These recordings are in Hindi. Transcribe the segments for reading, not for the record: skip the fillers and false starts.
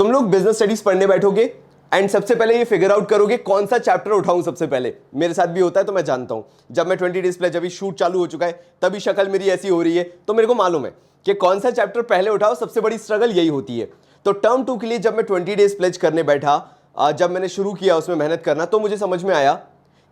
तुम लोग बिजनेस स्टडीज पढ़ने बैठोगे एंड सबसे पहले ये फिगर आउट करोगे कौन सा चैप्टर उठाऊं सबसे पहले। मेरे साथ भी होता है तो मैं जानता हूं, जब मैं 20 डेज प्लेज अभी शूट चालू हो चुका है तभी शक्ल मेरी ऐसी हो रही है, तो मेरे को मालूम है कि कौन सा चैप्टर पहले उठाओ। सबसे बड़ी स्ट्रगल यही होती है। तो टर्म 2 के लिए जब मैं 20 डेज प्लेज करने बैठा, जब मैंने शुरू किया उसमें मेहनत करना, तो मुझे समझ में आया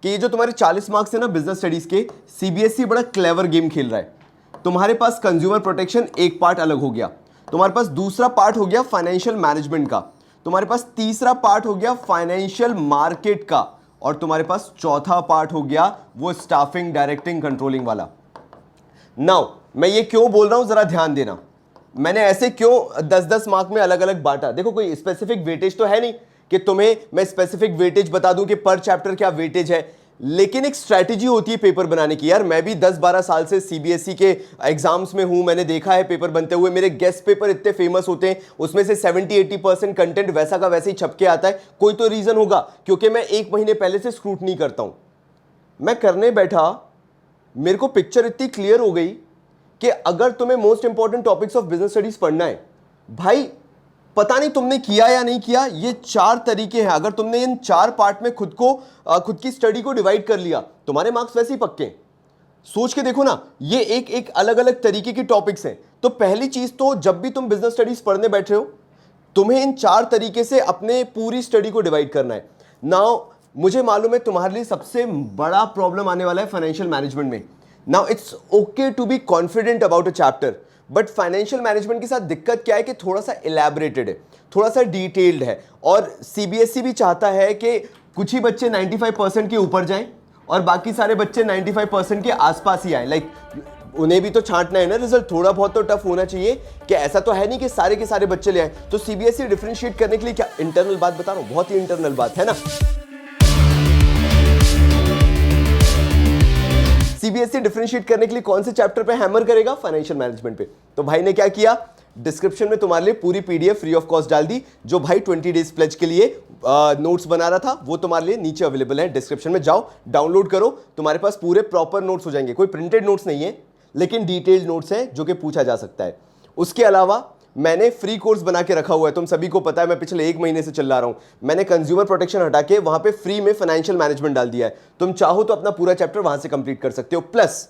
कि ये जो तुम्हारे 40 मार्क्स है ना बिजनेस स्टडीज के, सीबीएसई बड़ा क्लेवर गेम खेल रहा है। तुम्हारे पास कंज्यूमर प्रोटेक्शन एक पार्ट अलग हो गया, तुम्हारे पास दूसरा पार्ट हो गया फाइनेंशियल मैनेजमेंट का, तुम्हारे पास तीसरा पार्ट हो गया फाइनेंशियल मार्केट का, और तुम्हारे पास चौथा पार्ट हो गया वो स्टाफिंग डायरेक्टिंग कंट्रोलिंग वाला। नाउ मैं ये क्यों बोल रहा हूं जरा ध्यान देना। मैंने ऐसे क्यों 10-10 मार्क में अलग अलग बांटा। देखो कोई स्पेसिफिक वेटेज तो है नहीं कि तुम्हें मैं स्पेसिफिक वेटेज बता दूं कि पर चैप्टर क्या वेटेज है, लेकिन एक स्ट्रैटेजी होती है पेपर बनाने की। यार मैं भी 10-12 साल से सीबीएसई के एग्जाम्स में हूं, मैंने देखा है पेपर बनते हुए। मेरे गेस्ट पेपर इतने फेमस होते हैं, उसमें से 70-80% कंटेंट वैसा का वैसे ही छप के आता है। कोई तो रीजन होगा, क्योंकि मैं 1 महीने पहले से स्क्रूटनी करता हूं। मैं करने बैठा, मेरे को पिक्चर इतनी क्लियर हो गई कि अगर तुम्हें most important topics of business studies पढ़ना है, भाई पता नहीं तुमने किया या नहीं किया, ये 4 तरीके हैं। अगर तुमने इन 4 पार्ट में खुद की स्टडी को डिवाइड कर लिया, तुम्हारे मार्क्स वैसे ही पक्के हैं। सोच के देखो ना, ये एक एक अलग अलग तरीके के टॉपिक्स हैं। तो पहली चीज तो जब भी तुम बिजनेस स्टडीज पढ़ने बैठे हो, तुम्हें इन 4 तरीके से अपने पूरी स्टडी को डिवाइड करना है। नाउ मुझे मालूम है तुम्हारे लिए सबसे बड़ा प्रॉब्लम आने वाला है फाइनेंशियल मैनेजमेंट में। Now it's okay to be confident about a chapter, but financial management के साथ दिक्कत क्या है कि थोड़ा सा इलैबोरेटेड है, थोड़ा सा डिटेल्ड है, और सीबीएसई भी चाहता है कि कुछ ही बच्चे 95% के ऊपर जाएं और बाकी सारे बच्चे 95% के आसपास ही आए। लाइक उन्हें भी तो छांटना है ना रिजल्ट, थोड़ा बहुत तो टफ होना चाहिए कि ऐसा तो है नहीं कि सारे के सारे बच्चे ले आए। तो सीबीएसई डिफरेंशिएट करने के लिए क्या, इंटरनल बात बता रहा हूं, बहुत ही इंटरनल बात है ना। सीबीएसई डिफरेंशिएट करने के लिए कौन से चैप्टर पे हैमर करेगा, फाइनेंशियल मैनेजमेंट पे। तो भाई ने क्या किया, डिस्क्रिप्शन में तुम्हारे लिए पूरी पीडीएफ फ्री ऑफ कॉस्ट डाल दी। जो भाई 20 डेज प्लेज के लिए नोट्स बना रहा था, वो तुम्हारे लिए नीचे अवेलेबल है डिस्क्रिप्शन में। जाओ डाउनलोड करो, तुम्हारे पास पूरे प्रॉपर नोट्स हो जाएंगे। कोई प्रिंटेड नोट्स नहीं है, लेकिन डिटेल्ड नोट्स हैं जो कि पूछा जा सकता है। उसके अलावा मैंने फ्री कोर्स बना के रखा हुआ है, तुम सभी को पता है, मैं पिछले 1 महीने से चिल्ला रहा हूं। मैंने कंज्यूमर प्रोटेक्शन हटा के वहां पे फ्री में फाइनेंशियल मैनेजमेंट डाल दिया है। तुम चाहो तो अपना पूरा चैप्टर वहां से कंप्लीट कर सकते हो। प्लस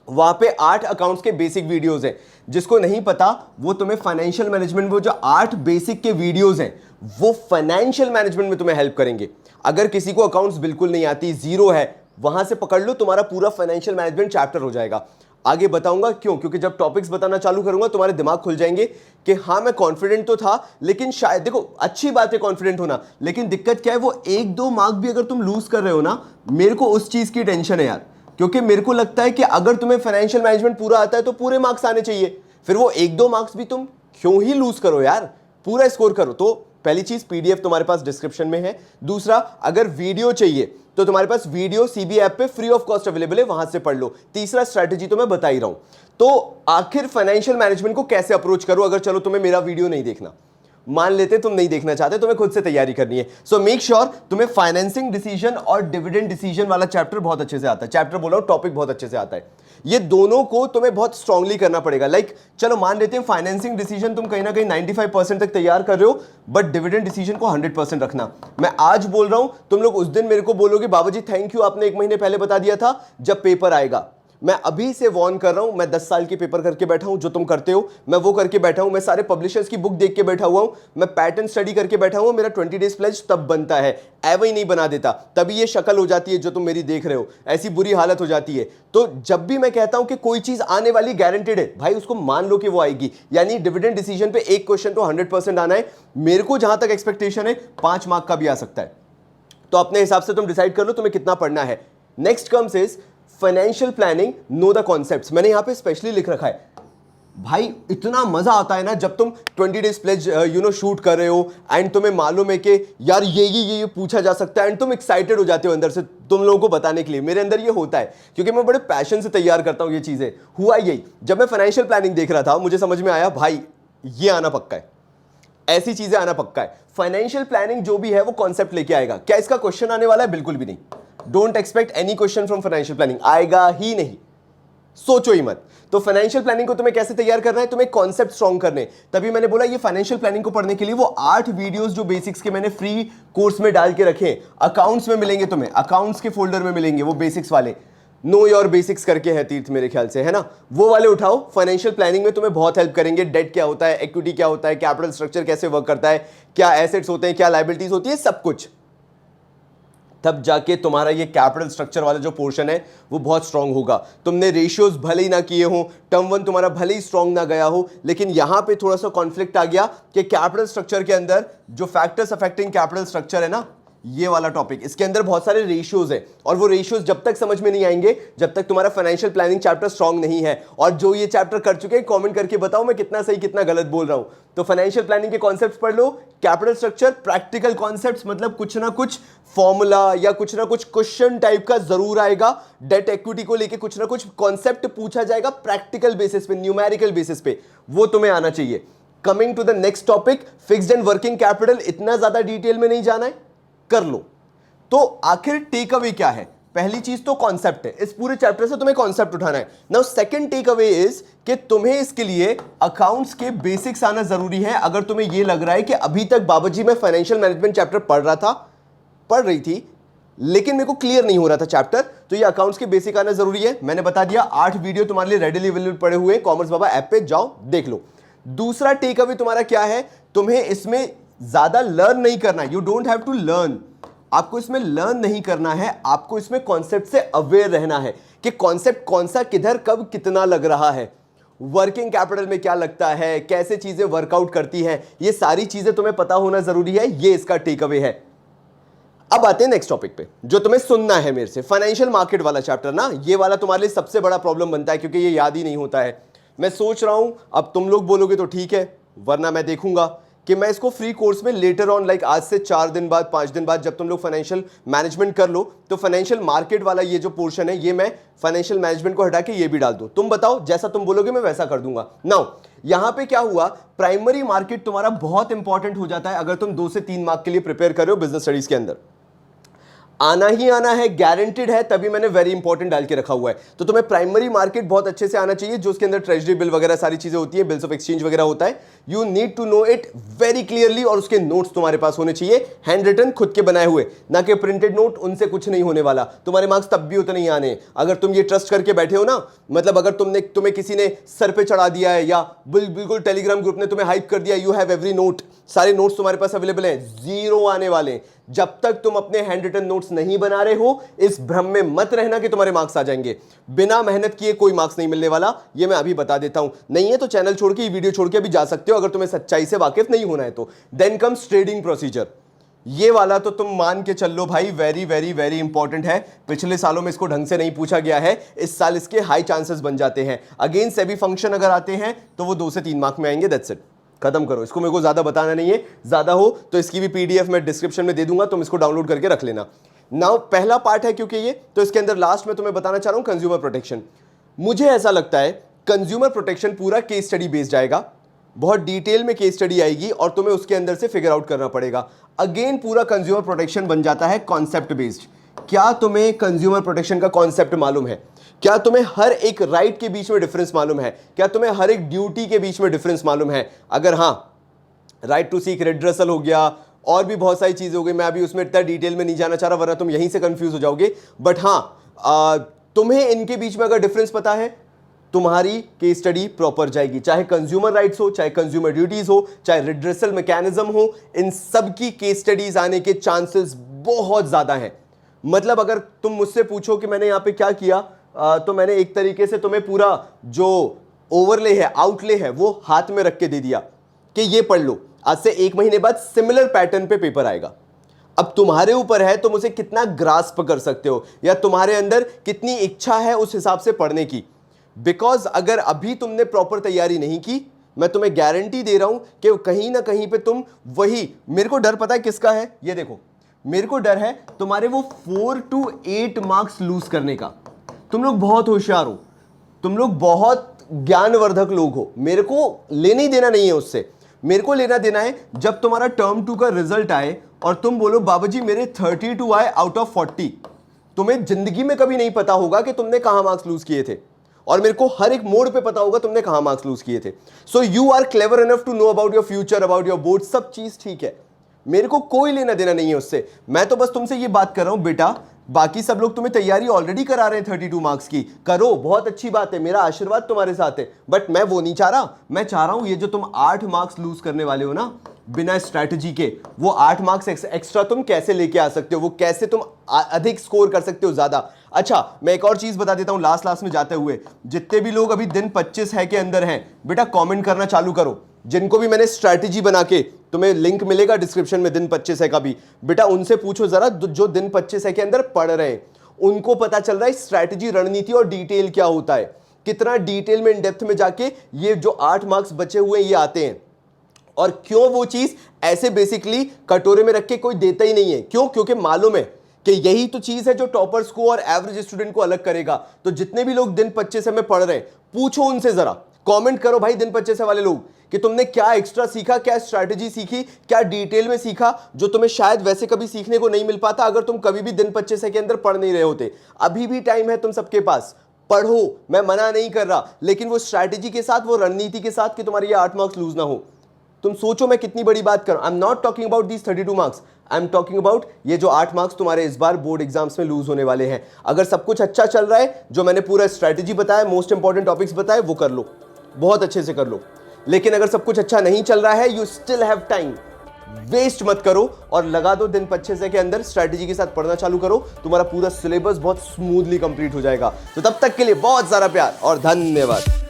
वहां पे 8 अकाउंट्स के बेसिक वीडियोस हैं। जिसको नहीं पता, वो तुम्हें फाइनेंशियल मैनेजमेंट, वो जो 8 बेसिक के वीडियोस हैं, वो फाइनेंशियल मैनेजमेंट में तुम्हें हेल्प करेंगे। अगर किसी को अकाउंट्स बिल्कुल नहीं आती, जीरो है, वहां से पकड़ लो, तुम्हारा पूरा फाइनेंशियल मैनेजमेंट चैप्टर हो जाएगा। आगे बताऊंगा क्यों, क्योंकि जब टॉपिक्स बताना चालू करूंगा तुम्हारे दिमाग खुल जाएंगे कि हाँ मैं कॉन्फिडेंट तो था, लेकिन शायद, देखो अच्छी बात है कॉन्फिडेंट होना, लेकिन दिक्कत क्या है, वो 1-2 मार्क भी अगर तुम लूज कर रहे हो ना, मेरे को उस चीज की टेंशन है यार। क्योंकि मेरे को लगता है कि अगर तुम्हें फाइनेंशियल मैनेजमेंट पूरा आता है तो पूरे मार्क्स आने चाहिए, फिर वो 1-2 मार्क्स भी तुम क्यों ही लूज करो यार, पूरा स्कोर करो। तो पहली चीज, पीडीएफ तुम्हारे पास डिस्क्रिप्शन में है। दूसरा, अगर वीडियो चाहिए तो तुम्हारे पास वीडियो सीबी ऐप पे फ्री ऑफ कॉस्ट अवेलेबल है, वहां से पढ़ लो। तीसरा स्ट्रैटेजी तो मैं बता ही रहा हूं। तो आखिर फाइनेंशियल मैनेजमेंट को कैसे अप्रोच करो, अगर चलो तुम्हें मेरा वीडियो नहीं देखना, मान लेते तुम नहीं देखना चाहते, तुम्हें खुद से तैयारी करनी है। सो मेक श्योर तुम्हें फाइनेंसिंग डिसीजन और डिविडेंड डिसीजन वाला चैप्टर बहुत अच्छे से आता है। चैप्टर बोला टॉपिक बहुत अच्छे से आता है। ये दोनों को तुम्हें बहुत स्ट्रांगली करना पड़ेगा। लाइक चलो मान लेते हैं फाइनेंसिंग डिसीजन तुम कहीं ना कहीं 95% तक तैयार कर रहे हो, बट डिविडेंड डिसीजन को 100% रखना। मैं आज बोल रहा हूं, तुम लोग उस दिन मेरे को बोलोगे बाबा जी थैंक यू, आपने 1 महीने पहले बता दिया था जब पेपर आएगा। मैं अभी से वॉर्न कर रहा हूं, मैं 10 साल के पेपर करके बैठा हूं, जो तुम करते हो मैं वो करके बैठा हूं। मैं सारे पब्लिशर्स की बुक देख के बैठा हुआ हूं, मैं पैटर्न स्टडी करके बैठा हूं। मेरा 20 डेज प्लेज तब बनता है, एवं ही नहीं बना देता, तभी ये शक्ल हो जाती है जो तुम मेरी देख रहे हो, ऐसी बुरी हालत हो जाती है। तो जब भी मैं कहता हूं कि कोई चीज आने वाली गारंटेड है, भाई उसको मान लो कि वो आएगी। यानी डिविडेंड डिसीजन पे एक क्वेश्चन तो 100% आना है। मेरे को जहां तक एक्सपेक्टेशन है 5 मार्क का भी आ सकता है। तो अपने हिसाब से तुम डिसाइड कर लो तुम्हें कितना पढ़ना है। Next comes is financial planning, know the concepts. मैंने यहां पे स्पेशली लिख रखा है। भाई इतना मजा आता है ना जब तुम 20 डेज प्लेज शूट कर रहे हो एंड तुम्हें मालूम है कि यार ये पूछा जा सकता है, एंड तुम एक्साइटेड हो जाते हो अंदर से तुम लोगों को बताने के लिए। मेरे अंदर ये होता है क्योंकि मैं बड़े पैशन से तैयार करता हूं ये चीजें। हुआ यही, जब मैं फाइनेंशियल प्लानिंग देख रहा था मुझे समझ में आया भाई ये आना पक्का है, ऐसी चीजें आना पक्का है। फाइनेंशियल प्लानिंग जो भी है वो कॉन्सेप्ट लेके आएगा। क्या इसका क्वेश्चन आने वाला है? बिल्कुल भी नहीं। Don't expect any question from financial planning, आएगा ही नहीं। सोचो ही मत। तो फाइनेंशियल प्लानिंग को तुम्हें कैसे तैयार करना है, तुम्हें कॉन्सेप्ट स्ट्रॉन्ग करने। तभी मैंने बोला ये फाइनेंशियल प्लानिंग को पढ़ने के लिए वो 8 वीडियोस जो बेसिक्स के मैंने फ्री कोर्स में डाल के रखे, अकाउंट्स में मिलेंगे तुम्हें, अकाउंट्स के फोल्डर में मिलेंगे वो बेसिक्स वाले, नो योर बेसिक्स करके है तीर्थ मेरे ख्याल से, है ना, वो वाले उठाओ। फाइनेंशियल प्लानिंग में तुम्हें बहुत हेल्प करेंगे। डेट क्या होता है, इक्विटी क्या होता है, कैपिटल स्ट्रक्चर कैसे वर्क करता है, क्या एसेट्स होते हैं, क्या लायबिलिटीज होती है, सब कुछ। तब जाके तुम्हारा ये कैपिटल स्ट्रक्चर वाला जो पोर्शन है वो बहुत स्ट्रांग होगा। तुमने रेशियोज भले ही ना किए हो, टर्म वन तुम्हारा भले ही स्ट्रांग ना गया हो, लेकिन यहां पे थोड़ा सा कॉन्फ्लिक्ट आ गया कि कैपिटल स्ट्रक्चर के अंदर जो फैक्टर्स अफेक्टिंग कैपिटल स्ट्रक्चर है ना, ये वाला टॉपिक, इसके अंदर बहुत सारे रेशियोज है, और वो रेशियोज जब तक समझ में नहीं आएंगे जब तक तुम्हारा फाइनेंशियल प्लानिंग चैप्टर स्ट्रांग नहीं है। और जो ये चैप्टर कर चुके हैं कमेंट करके बताओ मैं कितना सही कितना गलत बोल रहा हूं। तो फाइनेंशियल प्लानिंग के कॉन्सेप्ट्स पढ़ लो, कैपिटल स्ट्रक्चर, प्रैक्टिकल कॉन्सेप्ट्स, मतलब कुछ ना कुछ फॉर्मूला या कुछ ना कुछ क्वेश्चन टाइप का जरूर आएगा। डेट इक्विटी को लेके कुछ ना कुछ कॉन्सेप्ट पूछा जाएगा प्रैक्टिकल बेसिस पे, न्यूमेरिकल बेसिस पे, वो तुम्हें आना चाहिए। Coming to the next topic, fixed and working capital, इतना ज्यादा डिटेल में नहीं जाना है, कर लो। तो आखिर टेक अवे क्या है? पहली चीज तो कॉन्सेप्ट है, इस पूरे चैप्टर से तुम्हें कॉन्सेप्ट उठाना है। Now second takeaway is कि तुम्हें इसके लिए अकाउंट्स के बेसिक्स आना जरूरी है। अगर तुम्हें यह लग रहा है कि अभी तक बाबाजी मैं फाइनेंशियल मैनेजमेंट चैप्टर पढ़ रही थी लेकिन मेरे को क्लियर नहीं हो रहा था चैप्टर, तो ये अकाउंट्स के बेसिक आना जरूरी है। मैंने बता दिया, 8 वीडियो तुम्हारे लिए रेडिली अवेलेबल पड़े हुए, कॉमर्स बाबा ऐप पे जाओ देख लो। दूसरा टेक अवे तुम्हारा क्या है, तुम्हें इसमें ज्यादा लर्न नहीं करना, you don't have to learn. आपको इसमें लर्न नहीं करना है, आपको इसमें कॉन्सेप्ट से अवेयर रहना है कि कॉन्सेप्ट कौन सा किधर कब कितना लग रहा है, वर्किंग कैपिटल में क्या लगता है, कैसे चीजें वर्कआउट करती हैं, ये सारी चीजें तुम्हें पता होना जरूरी है। ये इसका टेक अवे है। अब आते हैं नेक्स्ट टॉपिक पे जो तुम्हें सुनना है मेरे से, फाइनेंशियल मार्केट वाला चैप्टर ना, ये वाला तुम्हारे लिए सबसे बड़ा प्रॉब्लम बनता है क्योंकि ये याद ही नहीं होता है। मैं सोच रहा हूं अब तुम लोग बोलोगे तो ठीक है, वरना मैं देखूंगा कि मैं इसको फ्री कोर्स में लेटर ऑन, लाइक आज से 4 दिन बाद 5 दिन बाद जब तुम लोग फाइनेंशियल मैनेजमेंट कर लो तो फाइनेंशियल मार्केट वाला ये जो पोर्शन है ये मैं फाइनेंशियल मैनेजमेंट को हटा के ये भी डाल दूं। तुम बताओ, जैसा तुम बोलोगे मैं वैसा कर दूंगा। नाउ यहां पे क्या हुआ, प्राइमरी मार्केट तुम्हारा बहुत इंपॉर्टेंट हो जाता है अगर तुम 2 से 3 मार्क के लिए प्रिपेयर कर रहे हो बिजनेस स्टडीज के अंदर। आना ही आना है, गारंटेड है, तभी मैंने वेरी इंपॉर्टेंट डाल के रखा हुआ है। तो तुम्हें प्राइमरी मार्केट बहुत अच्छे से आना चाहिए, जो उसके अंदर ट्रेजरी बिल वगैरह सारी चीजें होती है, बिल्स ऑफ एक्सचेंज वगैरह होता है। You need to know it very clearly, और उसके नोट्स तुम्हारे पास होने चाहिए, हैंड रिटन, खुद के बनाए हुए, ना कि प्रिंटेड नोट। उनसे कुछ नहीं होने वाला, तुम्हारे मार्क्स तब भी उतने ही आने अगर तुम ये ट्रस्ट करके बैठे हो ना। मतलब अगर तुम्हें किसी ने सर पे चढ़ा दिया है या बिल्कुल टेलीग्राम ग्रुप ने तुम्हें हाइप कर दिया, यू हैव एवरी नोट, सारे नोट्स तुम्हारे पास अवेलेबल हैं, 0 आने वाले। जब तक तुम अपने हैंड रिटन नोट्स नहीं बना रहे हो, इस भ्रम में मत रहना कि तुम्हारे मार्क्स आ जाएंगे। बिना मेहनत किए कोई मार्क्स नहीं मिलने वाला, ये मैं अभी बता देता हूं। नहीं है तो चैनल छोड़ के, वीडियो छोड़ के भी जा सकते हो अगर तुम्हें सच्चाई से वाकिफ नहीं होना है तो। देन कम्स ट्रेडिंग प्रोसीजर, ये वाला तो तुम मान के चल लो भाई, वेरी वेरी वेरी इंपॉर्टेंट है। पिछले सालों में इसको ढंग से नहीं पूछा गया है, इस साल इसके हाई चांसेस बन जाते हैं। अगेन सेबी फंक्शन अगर आते हैं तो वो 2 से 3 मार्क में आएंगे, दैट्स इट, खत्म करो। इसको मेरे को ज्यादा बताना नहीं है, ज्यादा हो तो इसकी भी पीडीएफ मैं डिस्क्रिप्शन में दे दूंगा, तुम इसको डाउनलोड करके रख लेना। नाउ पहला पार्ट है क्योंकि ये, तो इसके अंदर लास्ट में तुम्हें बताना चाह रहा हूं कंज्यूमर प्रोटेक्शन। मुझे ऐसा लगता है कंज्यूमर प्रोटेक्शन पूरा केस स्टडी बेस्ड जाएगा, बहुत डिटेल में केस स्टडी आएगी और तुम्हें उसके अंदर से फिगर आउट करना पड़ेगा। अगेन पूरा कंज्यूमर प्रोटेक्शन बन जाता है कॉन्सेप्ट बेस्ड। क्या तुम्हें कंज्यूमर प्रोटेक्शन का कॉन्सेप्ट मालूम है? क्या तुम्हें हर एक राइट के बीच में डिफरेंस मालूम है? क्या तुम्हें हर एक ड्यूटी के बीच में डिफरेंस मालूम है? अगर हाँ, राइट टू सीक रिड्रेसल हो गया, और भी बहुत सारी चीजें हो गई, मैं अभी उसमें इतना डिटेल में नहीं जाना चाह रहा वरना तुम यहीं से कंफ्यूज हो जाओगे। बट हाँ, तुम्हें इनके बीच में अगर डिफरेंस पता है, तुम्हारी केस स्टडी प्रॉपर जाएगी। चाहे कंज्यूमर राइट्स हो, चाहे कंज्यूमर ड्यूटीज हो, चाहे रिड्रेसल मैकेनिज्म हो, इन सब की केस स्टडीज आने के चांसेस बहुत ज्यादा हैं। मतलब अगर तुम मुझसे पूछो कि मैंने यहां पे क्या किया, तो मैंने एक तरीके से तुम्हें पूरा जो ओवरले है, आउटले है, वो हाथ में रख के दे दिया कि ये पढ़ लो। आज से 1 महीने बाद सिमिलर पैटर्न पे पेपर आएगा। अब तुम्हारे ऊपर है तुम उसे कितना ग्रास्प कर सकते हो, या तुम्हारे अंदर कितनी इच्छा है उस हिसाब से पढ़ने की। बिकॉज अगर अभी तुमने प्रॉपर तैयारी नहीं की, मैं तुम्हें गारंटी दे रहा हूं कि कहीं ना कहीं पे तुम वही, मेरे को डर पता है किसका है, ये देखो, मेरे को डर है तुम्हारे वो 4 to 8 मार्क्स लूज करने का। तुम लोग बहुत होशियार हो, तुम लोग बहुत ज्ञानवर्धक लोग हो, मेरे को लेने ही देना नहीं है उससे। मेरे को लेना देना है जब तुम्हारा टर्म 2 का रिजल्ट आए और तुम बोलो बाबूजी मेरे 32 आए आउट ऑफ 40। तुम्हें जिंदगी में कभी नहीं पता होगा कि तुमने कहां मार्क्स लूज किए थे। और मेरे को हर एक मोड पे पता होगा तुमने कहां मार्क्स लूज किए थे। So you are clever enough to know about your future, about your board, सब चीज ठीक है, मेरे को कोई लेना देना नहीं है उससे। मैं तो बस तुमसे ये बात कर रहा हूं बेटा, बाकी सब लोग तुम्हें तैयारी ऑलरेडी करा रहे हैं 32 मार्क्स की, करो, बहुत अच्छी बात है, मेरा आशीर्वाद तुम्हारे साथ है, बट मैं वो नहीं चाह रहा। मैं चाह रहा हूं ये जो तुम 8 मार्क्स लूज करने वाले हो ना बिना स्ट्रैटेजी के, वो 8 मार्क्स एक्स्ट्रा तुम कैसे लेके आ सकते हो, वो कैसे तुम अधिक स्कोर कर सकते हो ज्यादा। अच्छा, मैं एक और चीज बता देता हूं लास्ट में जाते हुए, जितने भी लोग अभी दिन 25 है के अंदर हैं बेटा, कमेंट करना चालू करो। जिनको भी मैंने स्ट्रैटेजी बना के, तुम्हें लिंक मिलेगा डिस्क्रिप्शन में दिन 25 है का भी, बेटा उनसे पूछो जरा, जो दिन 25 है के अंदर पढ़ रहे हैं, उनको पता चल रहा है स्ट्रैटेजी, रणनीति और डिटेल क्या होता है, कितना डिटेल में इन डेप्थ में जाके ये जो 8 मार्क्स बचे हुए ये आते हैं, और क्यों वो चीज ऐसे बेसिकली कटोरे में रख के कोई देता ही नहीं है। क्यों? क्योंकि मालूम है कि यही तो चीज है जो टॉपर्स को और एवरेज स्टूडेंट को अलग करेगा। तो जितने भी लोग दिन 25 में पढ़ रहे हैं, पूछो उनसे जरा, कमेंट करो भाई दिन 25 वाले लोग कि तुमने क्या एक्स्ट्रा सीखा, क्या स्ट्रैटेजी सीखी, क्या डिटेल में सीखा, जो तुम्हें शायद वैसे कभी सीखने को नहीं मिल पाता अगर तुम कभी भी दिन 25 के अंदर पढ़ नहीं रहे होते। अभी भी टाइम है तुम सबके पास, पढ़ो, मैं मना नहीं कर रहा, लेकिन वो स्ट्रैटेजी के साथ, वो रणनीति के साथ कि तुम्हारे ये 8 मार्क्स लूज ना हो। तुम सोचो मैं कितनी बड़ी बात कर रहा हूं। I am not talking about these 32 marks, I am talking about ये जो 8 मार्क्स तुम्हारे इस बार बोर्ड एग्जाम्स में लूज होने वाले हैं। अगर सब कुछ अच्छा चल रहा है, जो मैंने पूरा स्ट्रैटेजी बताया, मोस्ट इंपॉर्टेंट टॉपिक्स बताए, वो कर लो, बहुत अच्छे से कर लो। लेकिन अगर सब कुछ अच्छा नहीं चल रहा है, you still have time, waste मत करो और लगा दो दिन 25 के अंदर, स्ट्रैटेजी के साथ पढ़ना चालू करो, तुम्हारा पूरा सिलेबस बहुत स्मूथली कंप्लीट हो जाएगा। तो तब तक के लिए बहुत सारा प्यार और धन्यवाद।